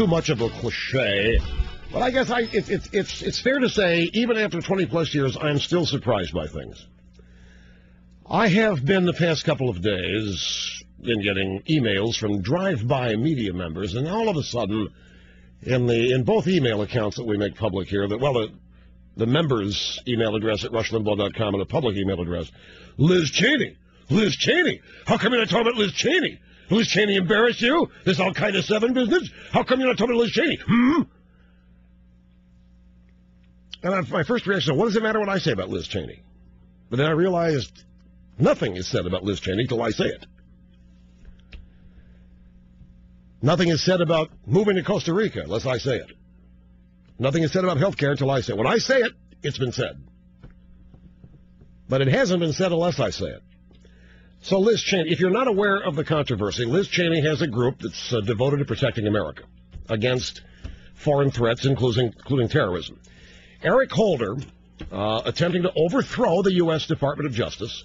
too much of a cliche, but I guess it's fair to say, even after 20-plus years, I'm still surprised by things. I have been the past couple of days been getting emails from drive-by media members, and all of a sudden, in both email accounts that we make public here, the members' email address at rushlimbaugh.com and the public email address, Liz Cheney. Liz Cheney. How come you're not talking about Liz Cheney? Liz Cheney embarrassed you? This Al-Qaeda 7 business? How come you're not talking about Liz Cheney? And my first reaction is, what does it matter what I say about Liz Cheney? But then I realized nothing is said about Liz Cheney till I say it. Nothing is said about moving to Costa Rica unless I say it. Nothing is said about health care until I say it. When I say it, it's been said. But it hasn't been said unless I say it. So Liz Cheney, if you're not aware of the controversy, Liz Cheney has a group that's devoted to protecting America against foreign threats, including terrorism. Eric Holder, attempting to overthrow the U.S. Department of Justice,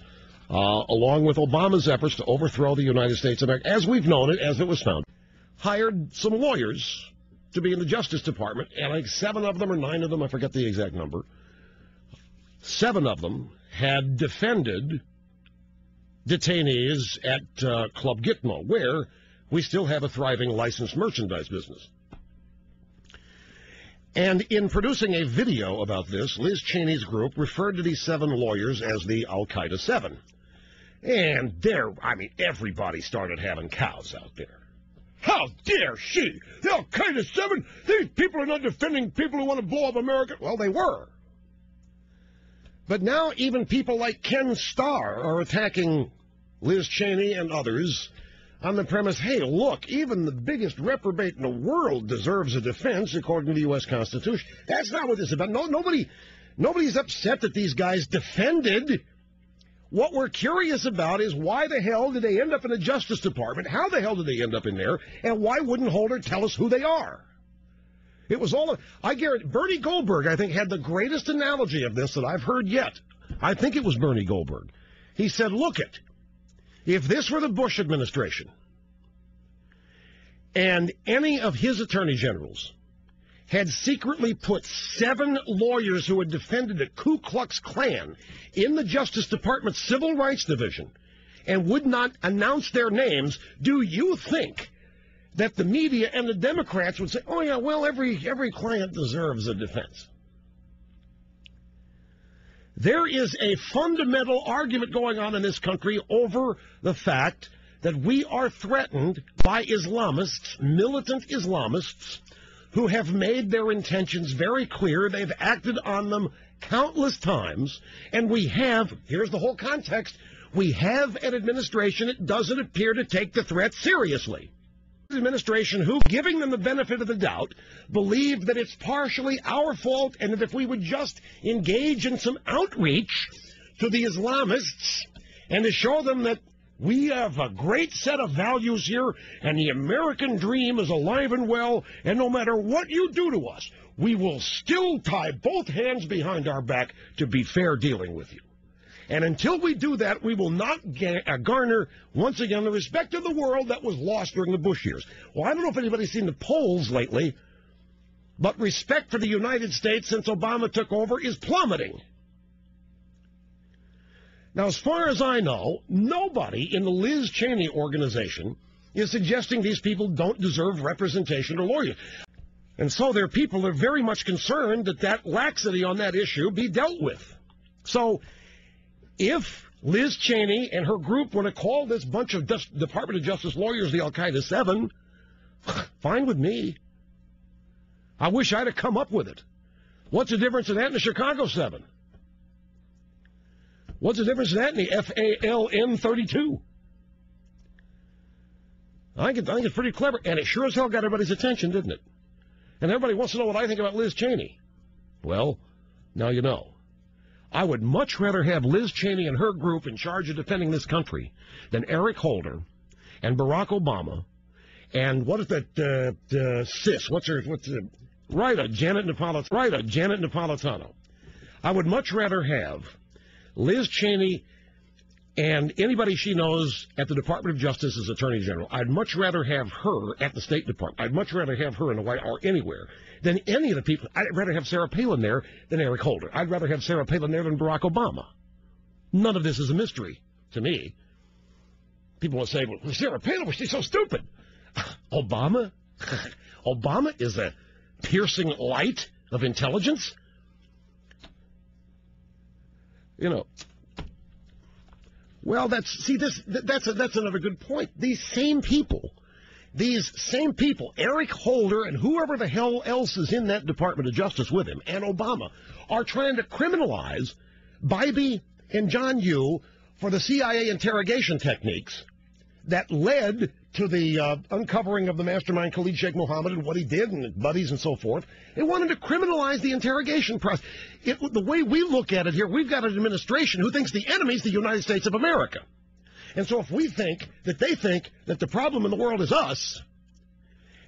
along with Obama's efforts to overthrow the United States of America, as we've known it, as it was found, hired some lawyers to be in the Justice Department, and like 7 of them or 9 of them, I forget the exact number, 7 of them had defended detainees at Club Gitmo, where we still have a thriving licensed merchandise business. And in producing a video about this, Liz Cheney's group referred to these 7 lawyers as the Al-Qaeda 7. And everybody started having cows out there. How dare she? The Al-Qaeda 7? These people are not defending people who want to blow up America. Well, they were. But now even people like Ken Starr are attacking Liz Cheney and others on the premise, hey, look, even the biggest reprobate in the world deserves a defense according to the U.S. Constitution. That's not what this is about. Nobody's upset that these guys defended. What we're curious about is why the hell did they end up in the Justice Department? How the hell did they end up in there? And why wouldn't Holder tell us who they are? It was all, I guarantee, Bernie Goldberg, I think, had the greatest analogy of this that I've heard yet. I think it was Bernie Goldberg. He said, look it, if this were the Bush administration and any of his attorney generals had secretly put 7 lawyers who had defended the Ku Klux Klan in the Justice Department Civil Rights Division and would not announce their names, do you think that the media and the Democrats would say, oh, yeah, well, every client deserves a defense? There is a fundamental argument going on in this country over the fact that we are threatened by Islamists, militant Islamists, who have made their intentions very clear. They've acted on them countless times, and we have, here's the whole context, we have an administration that doesn't appear to take the threat seriously. Administration who, giving them the benefit of the doubt, believe that it's partially our fault and that if we would just engage in some outreach to the Islamists and to show them that we have a great set of values here and the American dream is alive and well, and no matter what you do to us, we will still tie both hands behind our back to be fair dealing with you. And until we do that, we will not garner, once again, the respect of the world that was lost during the Bush years. Well, I don't know if anybody's seen the polls lately, but respect for the United States since Obama took over is plummeting. Now, as far as I know, nobody in the Liz Cheney organization is suggesting these people don't deserve representation or lawyers. And so their people are very much concerned that that laxity on that issue be dealt with. So if Liz Cheney and her group want to call this bunch of Department of Justice lawyers the Al-Qaeda 7, fine with me. I wish I'd have come up with it. What's the difference in that and the Chicago 7? What's the difference in that and the FALN 32? I think it's pretty clever, and it sure as hell got everybody's attention, didn't it? And everybody wants to know what I think about Liz Cheney. Well, now you know. I would much rather have Liz Cheney and her group in charge of defending this country than Eric Holder and Barack Obama and what is that sis? Janet Napolitano. I would much rather have Liz Cheney And anybody she knows at the Department of Justice as Attorney General, I'd much rather have her at the State Department. I'd much rather have her in the White House or anywhere than any of the people. I'd rather have Sarah Palin there than Eric Holder. I'd rather have Sarah Palin there than Barack Obama. None of this is a mystery to me. People will say, well, Sarah Palin, was she so stupid? Obama? Obama is a piercing light of intelligence? You know, well, that's another good point. These same people, Eric Holder and whoever the hell else is in that Department of Justice with him, and Obama, are trying to criminalize Bybee and John Yoo for the CIA interrogation techniques that led to the uncovering of the mastermind Khalid Sheikh Mohammed and what he did and his buddies and so forth. They wanted to criminalize the interrogation process. The way we look at it here, we've got an administration who thinks the enemy is the United States of America. And so if we think that they think that the problem in the world is us,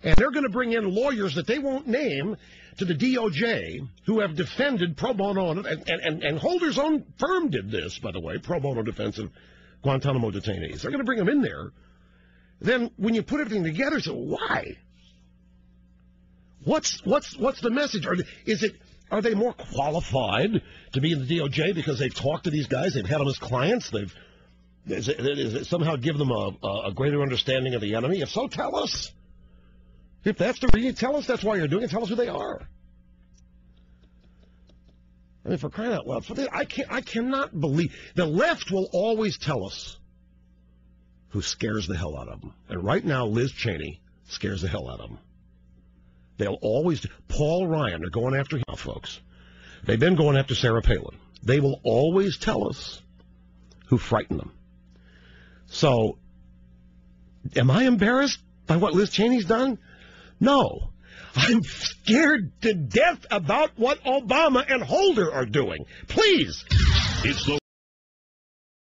and they're going to bring in lawyers that they won't name to the DOJ who have defended pro bono, and Holder's own firm did this, by the way, pro bono defense of Guantanamo detainees. They're going to bring them in there. Then when you put everything together, so why? What's the message? Are they more qualified to be in the DOJ because they've talked to these guys, they've had them as clients, does it somehow give them a greater understanding of the enemy? If so, tell us. If that's the reason, tell us that's why you're doing it. Tell us who they are. I mean, for crying out loud, I cannot believe the left will always tell us who scares the hell out of them. And right now, Liz Cheney scares the hell out of them. They'll always, Paul Ryan, they're going after him now, folks. They've been going after Sarah Palin. They will always tell us who frightened them. So, am I embarrassed by what Liz Cheney's done? No. I'm scared to death about what Obama and Holder are doing. Please. It's the